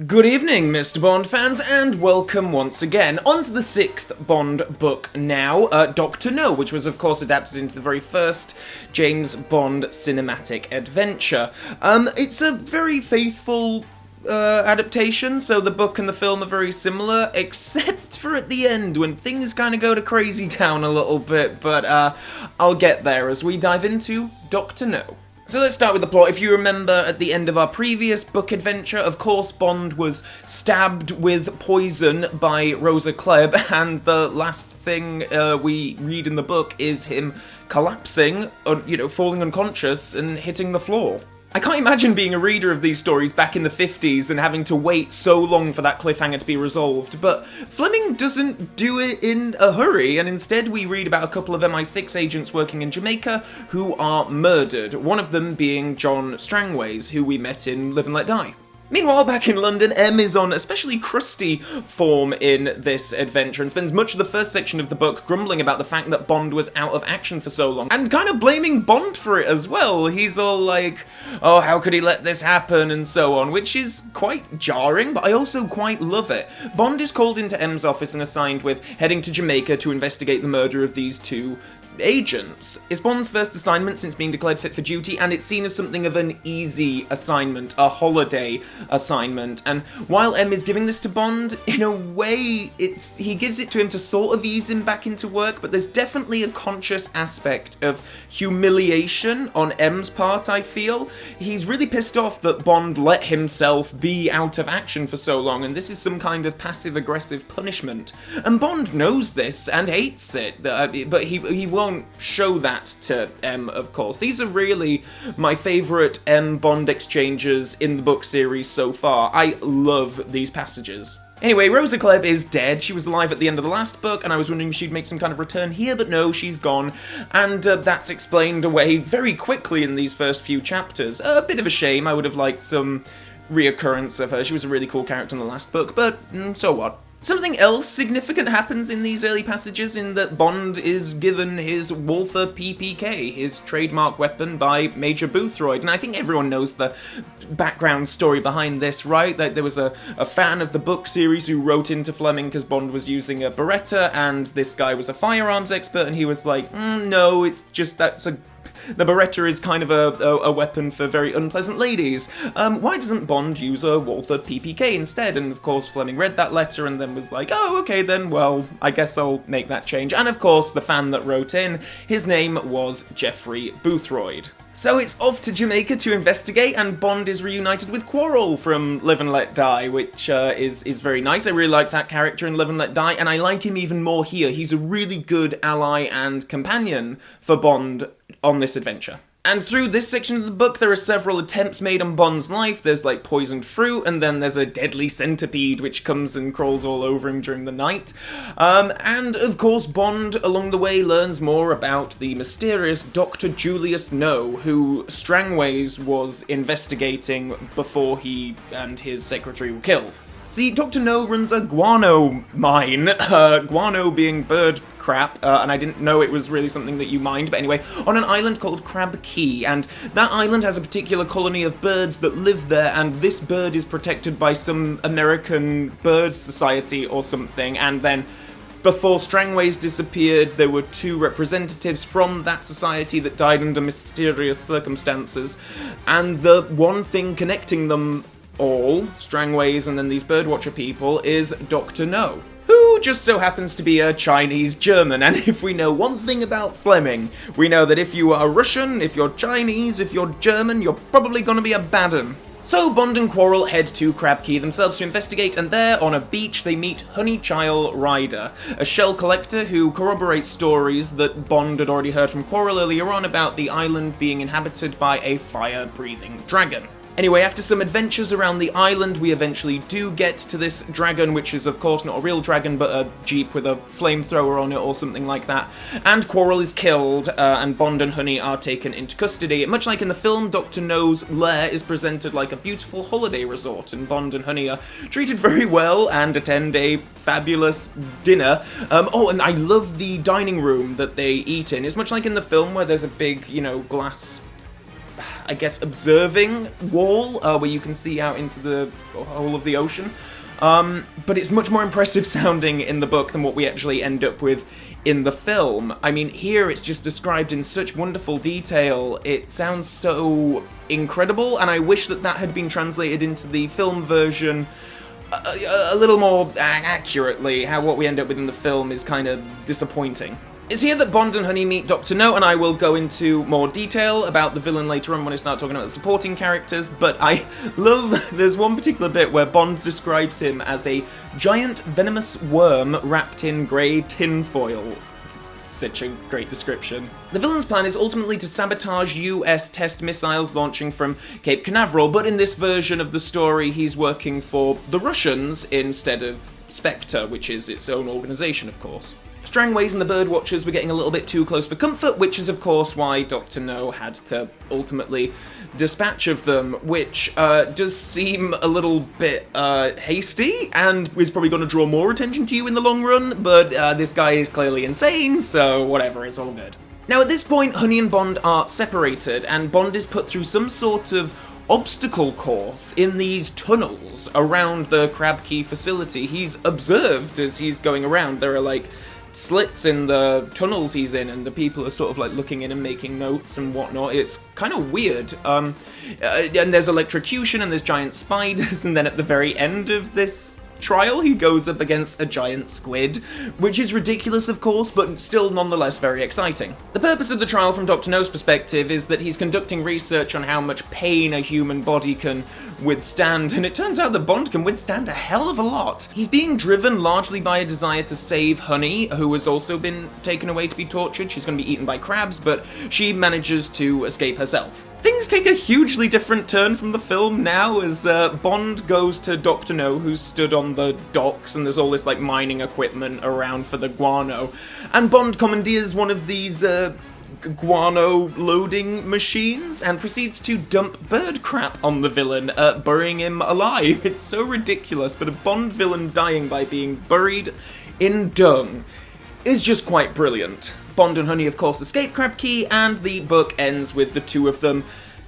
Good evening, Mr. Bond fans, and welcome once again. On to the 6th Bond book now, Dr. No, which was of course adapted into the very first James Bond cinematic adventure. It's a very faithful adaptation, so the book and the film are very similar, except for at the end when things kind of go to crazy town a little bit, but I'll get there as we dive into Dr. No. So let's start with the plot. If you remember at the end of our previous book adventure, of course Bond was stabbed with poison by Rosa Klebb, and the last thing we read in the book is him collapsing, falling unconscious and hitting the floor. I can't imagine being a reader of these stories back in the 50s and having to wait so long for that cliffhanger to be resolved, but Fleming doesn't do it in a hurry, and instead we read about a couple of MI6 agents working in Jamaica who are murdered, one of them being John Strangways, who we met in Live and Let Die. Meanwhile, back in London, M is on especially crusty form in this adventure and spends much of the first section of the book grumbling about the fact that Bond was out of action for so long, and kind of blaming Bond for it as well. He's all like, oh, how could he let this happen, and so on, which is quite jarring, but I also quite love it. Bond is called into M's office and assigned with heading to Jamaica to investigate the murder of these two agents. It's Bond's first assignment since being declared fit for duty, and it's seen as something of an easy assignment, a holiday assignment, and while M is giving this to Bond, in a way, he gives it to him to sort of ease him back into work, but there's definitely a conscious aspect of humiliation on M's part, I feel. He's really pissed off that Bond let himself be out of action for so long, and this is some kind of passive-aggressive punishment. And Bond knows this and hates it, but he won't show that to M, of course. These are really my favourite M-Bond exchanges in the book series so far. I love these passages. Anyway, Rosa Klebb is dead. She was alive at the end of the last book, and I was wondering if she'd make some kind of return here, but no, she's gone. And that's explained away very quickly in these first few chapters. A bit of a shame. I would have liked some reoccurrence of her. She was a really cool character in the last book, but so what? Something else significant happens in these early passages in that Bond is given his Walther PPK, his trademark weapon, by Major Boothroyd, and I think everyone knows the background story behind this, right? That there was a fan of the book series who wrote into Fleming because Bond was using a Beretta, and this guy was a firearms expert, and he was like, no, it's just the Beretta is kind of a weapon for very unpleasant ladies. Why doesn't Bond use a Walther PPK instead? And of course Fleming read that letter and then was like, oh, okay then, well, I guess I'll make that change. And of course the fan that wrote in, his name was Geoffrey Boothroyd. So it's off to Jamaica to investigate, and Bond is reunited with Quarrel from Live and Let Die, which is very nice. I really like that character in Live and Let Die, and I like him even more here. He's a really good ally and companion for Bond on this adventure. And through this section of the book, there are several attempts made on Bond's life. There's like poisoned fruit, and then there's a deadly centipede which comes and crawls all over him during the night. And of course, Bond along the way learns more about the mysterious Dr. Julius No, who Strangways was investigating before he and his secretary were killed. See, Dr. No runs a guano mine, guano being bird crap, and I didn't know it was really something that you mined, but anyway, on an island called Crab Key, and that island has a particular colony of birds that live there, and this bird is protected by some American bird society or something, and then before Strangways disappeared, there were two representatives from that society that died under mysterious circumstances, and the one thing connecting them all, Strangways and then these birdwatcher people, is Dr. No, who just so happens to be a Chinese German. And if we know one thing about Fleming, we know that if you are Russian, if you're Chinese, if you're German, you're probably gonna be a bad 'un. So Bond and Quarrel head to Crab Key themselves to investigate, and there, on a beach, they meet Honeychile Ryder, a shell collector who corroborates stories that Bond had already heard from Quarrel earlier on about the island being inhabited by a fire-breathing dragon. Anyway, after some adventures around the island, we eventually do get to this dragon, which is of course not a real dragon, but a jeep with a flamethrower on it or something like that. And Quarrel is killed, and Bond and Honey are taken into custody. Much like in the film, Dr. No's lair is presented like a beautiful holiday resort, and Bond and Honey are treated very well and attend a fabulous dinner. And I love the dining room that they eat in. It's much like in the film where there's a big, glass I guess, observing wall, where you can see out into the whole of the ocean. But it's much more impressive sounding in the book than what we actually end up with in the film. I mean, here it's just described in such wonderful detail. It sounds so incredible, and I wish that had been translated into the film version a little more accurately. How what we end up with in the film is kind of disappointing. It's here that Bond and Honey meet Dr. No, and I will go into more detail about the villain later on when I start talking about the supporting characters, but I love, there's one particular bit where Bond describes him as a giant venomous worm wrapped in grey tinfoil. Such a great description. The villain's plan is ultimately to sabotage US test missiles launching from Cape Canaveral, but in this version of the story he's working for the Russians instead of Spectre, which is its own organisation, of course. Strangways and the Birdwatchers were getting a little bit too close for comfort, which is of course why Dr. No had to ultimately dispatch of them, which does seem a little bit hasty, and is probably going to draw more attention to you in the long run, but this guy is clearly insane, so whatever, it's all good. Now at this point, Honey and Bond are separated, and Bond is put through some sort of obstacle course in these tunnels around the Crab Key facility. He's observed as he's going around. There are like slits in the tunnels he's in, and the people are sort of like looking in and making notes and whatnot. It's kind of weird. And there's electrocution and there's giant spiders, and then at the very end of this trial he goes up against a giant squid, which is ridiculous of course, but still nonetheless very exciting. The purpose of the trial from Dr. No's perspective is that he's conducting research on how much pain a human body can withstand, and it turns out that Bond can withstand a hell of a lot. He's being driven largely by a desire to save Honey, who has also been taken away to be tortured. She's going to be eaten by crabs, but she manages to escape herself. Things take a hugely different turn from the film now as Bond goes to Dr. No, who's stood on the docks, and there's all this like mining equipment around for the guano, and Bond commandeers one of these guano loading machines and proceeds to dump bird crap on the villain, burying him alive. It's so ridiculous, but a Bond villain dying by being buried in dung is just quite brilliant. Bond and Honey, of course, escape Crab Key, and the book ends with the two of them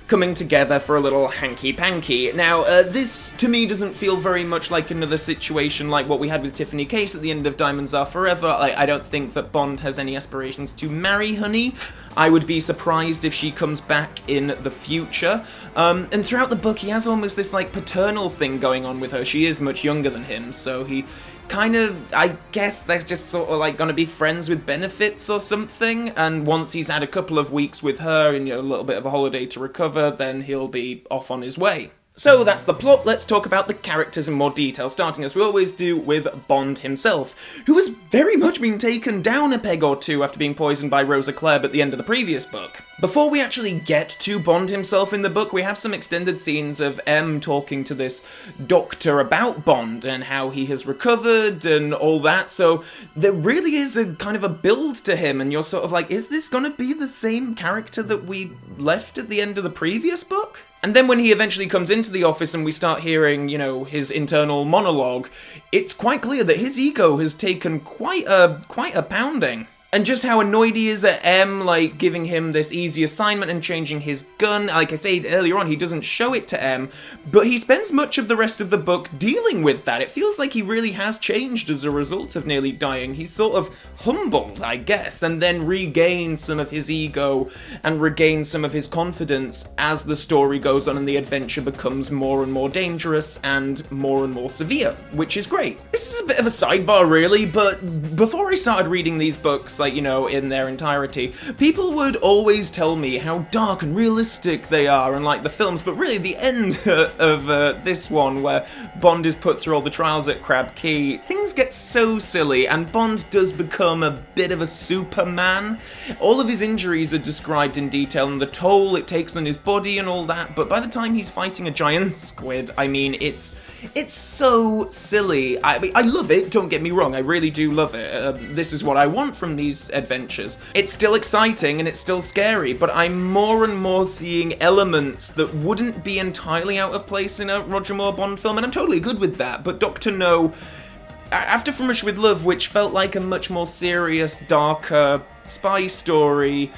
coming together for a little hanky-panky. Now, this, to me, doesn't feel very much like another situation like what we had with Tiffany Case at the end of Diamonds Are Forever. I don't think that Bond has any aspirations to marry Honey. I would be surprised if she comes back in the future. And throughout the book, he has almost this, like, paternal thing going on with her. She is much younger than him, so he kind of, I guess they're just sort of like gonna be friends with benefits or something, and once he's had a couple of weeks with her and, you know, a little bit of a holiday to recover, then he'll be off on his way. So that's the plot. Let's talk about the characters in more detail, starting as we always do with Bond himself, who has very much been taken down a peg or two after being poisoned by Rosa Klebb at the end of the previous book. Before we actually get to Bond himself in the book, we have some extended scenes of M talking to this doctor about Bond and how he has recovered and all that, so there really is a kind of a build to him, and you're sort of like, is this gonna be the same character that we left at the end of the previous book? And then when he eventually comes into the office and we start hearing, you know, his internal monologue, it's quite clear that his ego has taken quite a pounding. And just how annoyed he is at M, like, giving him this easy assignment and changing his gun. Like I said earlier on, he doesn't show it to M, but he spends much of the rest of the book dealing with that. It feels like he really has changed as a result of nearly dying. He's sort of humbled, I guess, and then regains some of his ego and regains some of his confidence as the story goes on and the adventure becomes more and more dangerous and more severe, which is great. This is a bit of a sidebar, really, but before I started reading these books, like, you know, in their entirety, people would always tell me how dark and realistic they are, and like the films, but really the end of this one, where Bond is put through all the trials at Crab Key, things get so silly, and Bond does become a bit of a Superman. All of his injuries are described in detail, and the toll it takes on his body and all that, but by the time he's fighting a giant squid, I mean, it's so silly. I mean, I love it, don't get me wrong, I really do love it. This is what I want from these adventures. It's still exciting and it's still scary, but I'm more and more seeing elements that wouldn't be entirely out of place in a Roger Moore Bond film, and I'm totally good with that, but Dr. No, after From Russia with Love, which felt like a much more serious, darker spy story,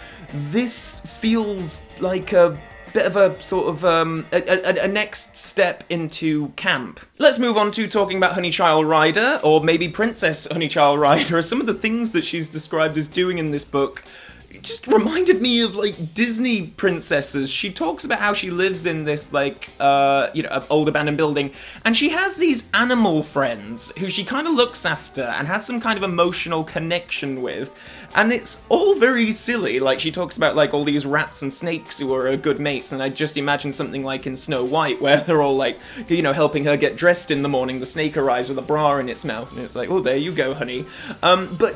this feels like a bit of a sort of a next step into camp. Let's move on to talking about Honeychild Rider, or maybe Princess Honeychild Rider, as some of the things that she's described as doing in this book just reminded me of, like, Disney princesses. She talks about how she lives in this, like, old abandoned building, and she has these animal friends who she kind of looks after and has some kind of emotional connection with, and it's all very silly. Like, she talks about, like, all these rats and snakes who are good mates, and I just imagine something like in Snow White, where they're all, like, helping her get dressed in the morning. The snake arrives with a bra in its mouth, and it's like, oh, there you go, honey. But,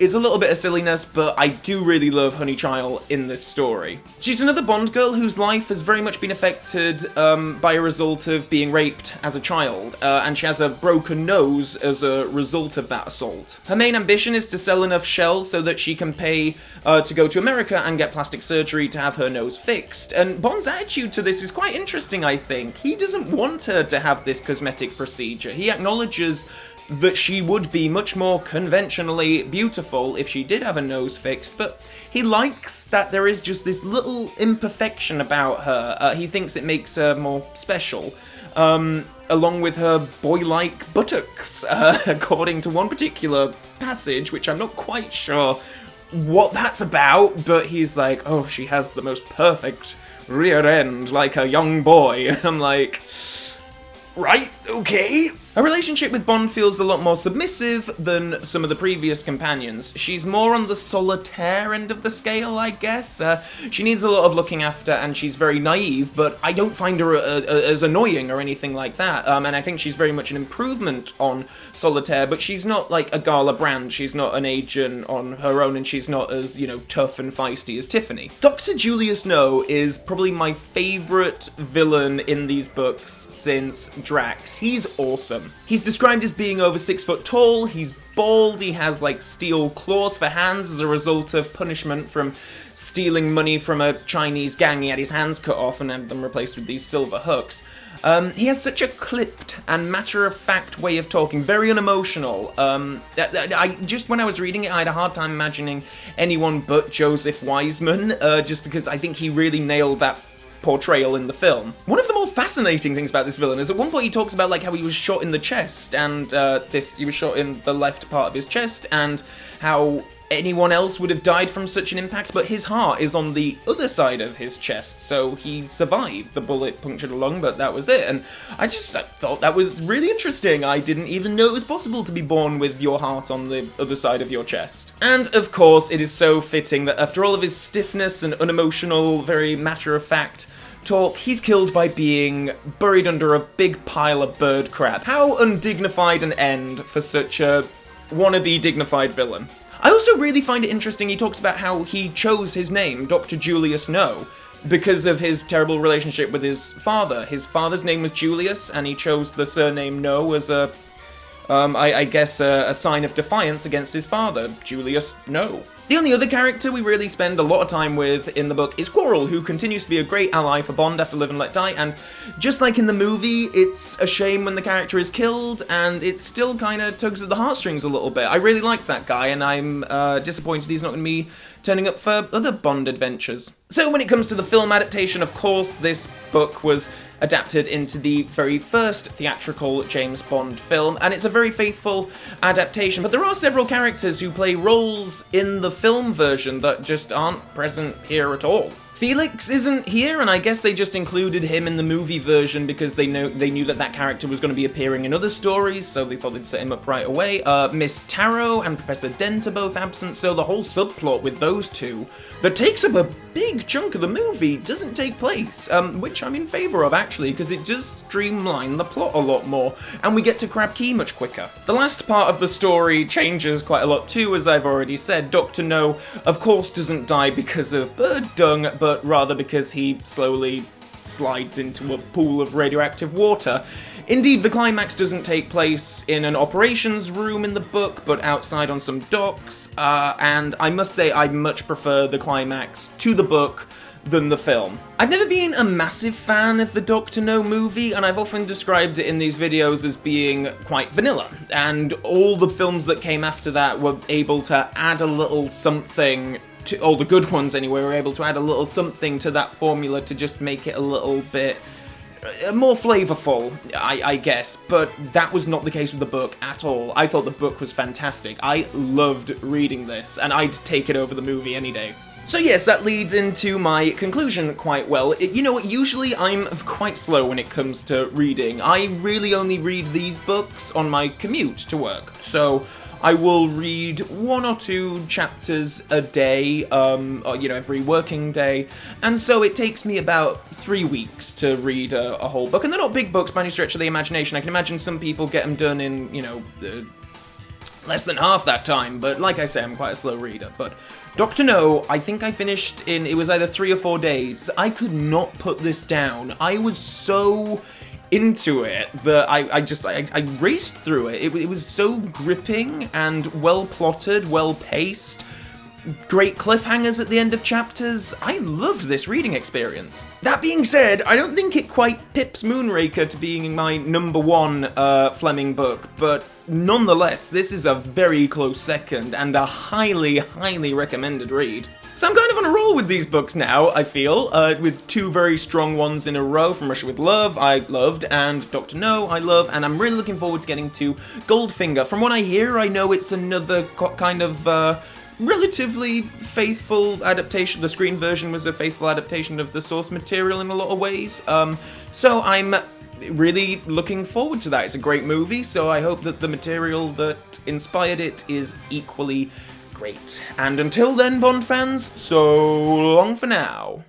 it's a little bit of silliness, but I do really love Honeychild in this story. She's another Bond girl whose life has very much been affected by a result of being raped as a child, and she has a broken nose as a result of that assault. Her main ambition is to sell enough shells so that she can pay to go to America and get plastic surgery to have her nose fixed. And Bond's attitude to this is quite interesting, I think. He doesn't want her to have this cosmetic procedure. He acknowledges that she would be much more conventionally beautiful if she did have a nose fixed, but he likes that there is just this little imperfection about her. He thinks it makes her more special, along with her boy-like buttocks, according to one particular passage, which I'm not quite sure what that's about, but he's like, oh, she has the most perfect rear end, like a young boy, and I'm like, right, okay. Her relationship with Bond feels a lot more submissive than some of the previous companions. She's more on the solitaire end of the scale, I guess. She needs a lot of looking after, and she's very naive, but I don't find her as annoying or anything like that. And I think she's very much an improvement on solitaire, but she's not like a Gala Brand. She's not an agent on her own, and she's not as, tough and feisty as Tiffany. Dr. Julius No is probably my favourite villain in these books since Drax. He's awesome. He's described as being over 6 foot tall, he's bald, he has like steel claws for hands as a result of punishment from stealing money from a Chinese gang. He had his hands cut off and had them replaced with these silver hooks. He has such a clipped and matter-of-fact way of talking, very unemotional. When I was reading it, I had a hard time imagining anyone but Joseph Wiseman, just because I think he really nailed that portrayal in the film. One of the more fascinating things about this villain is at one point he talks about like how he was shot in the chest, and he was shot in the left part of his chest, and how anyone else would have died from such an impact, but his heart is on the other side of his chest, so he survived. The bullet punctured a lung, but that was it, and I thought that was really interesting. I didn't even know it was possible to be born with your heart on the other side of your chest. And of course, it is so fitting that after all of his stiffness and unemotional, very matter-of-fact talk, he's killed by being buried under a big pile of bird crap. How undignified an end for such a wannabe dignified villain. I also really find it interesting he talks about how he chose his name, Dr. Julius No, because of his terrible relationship with his father. His father's name was Julius, and he chose the surname No as a sign of defiance against his father, Julius No. The only other character we really spend a lot of time with in the book is Quarrel, who continues to be a great ally for Bond after Live and Let Die, and just like in the movie, it's a shame when the character is killed, and it still kind of tugs at the heartstrings a little bit. I really like that guy, and I'm disappointed he's not going to be turning up for other Bond adventures. So when it comes to the film adaptation, of course, this book was adapted into the very first theatrical James Bond film, and it's a very faithful adaptation, but there are several characters who play roles in the film version that just aren't present here at all. Felix isn't here, and I guess they just included him in the movie version because they knew that character was going to be appearing in other stories, so they thought they'd set him up right away. Miss Tarot and Professor Dent are both absent, so the whole subplot with those two that takes up a big chunk of the movie doesn't take place, which I'm in favour of, actually, because it does streamline the plot a lot more, and we get to Crab Key much quicker. The last part of the story changes quite a lot too, as I've already said. Dr. No, of course, doesn't die because of bird dung, but rather because he slowly slides into a pool of radioactive water. Indeed, the climax doesn't take place in an operations room in the book, but outside on some docks, and I must say I much prefer the climax to the book than the film. I've never been a massive fan of the Dr. No movie, and I've often described it in these videos as being quite vanilla, and all the films that came after that were able to add a little something all the good ones anyway, were able to add a little something to that formula to just make it a little bit more flavourful, I guess, but that was not the case with the book at all. I thought the book was fantastic. I loved reading this, and I'd take it over the movie any day. So yes, that leads into my conclusion quite well. You know what, usually I'm quite slow when it comes to reading. I really only read these books on my commute to work, so I will read 1 or 2 chapters a day, or, every working day, and so it takes me about 3 weeks to read a whole book, and they're not big books by any stretch of the imagination. I can imagine some people get them done in, less than half that time, but like I say, I'm quite a slow reader. But Dr. No, I think I finished it was either 3 or 4 days. I could not put this down. I was so into it that I raced through it. It was so gripping and well plotted, well paced. Great cliffhangers at the end of chapters. I loved this reading experience. That being said, I don't think it quite pips Moonraker to being my #1 Fleming book, but nonetheless, this is a very close second and a highly, highly recommended read. So I'm kind of on a roll with these books now, I feel, with 2 very strong ones in a row. From Russia with Love, I loved, and Dr. No, I love, and I'm really looking forward to getting to Goldfinger. From what I hear, I know it's another kind of relatively faithful adaptation. The screen version was a faithful adaptation of the source material in a lot of ways, so I'm really looking forward to that. It's a great movie, so I hope that the material that inspired it is equally great. And until then, Bond fans, so long for now.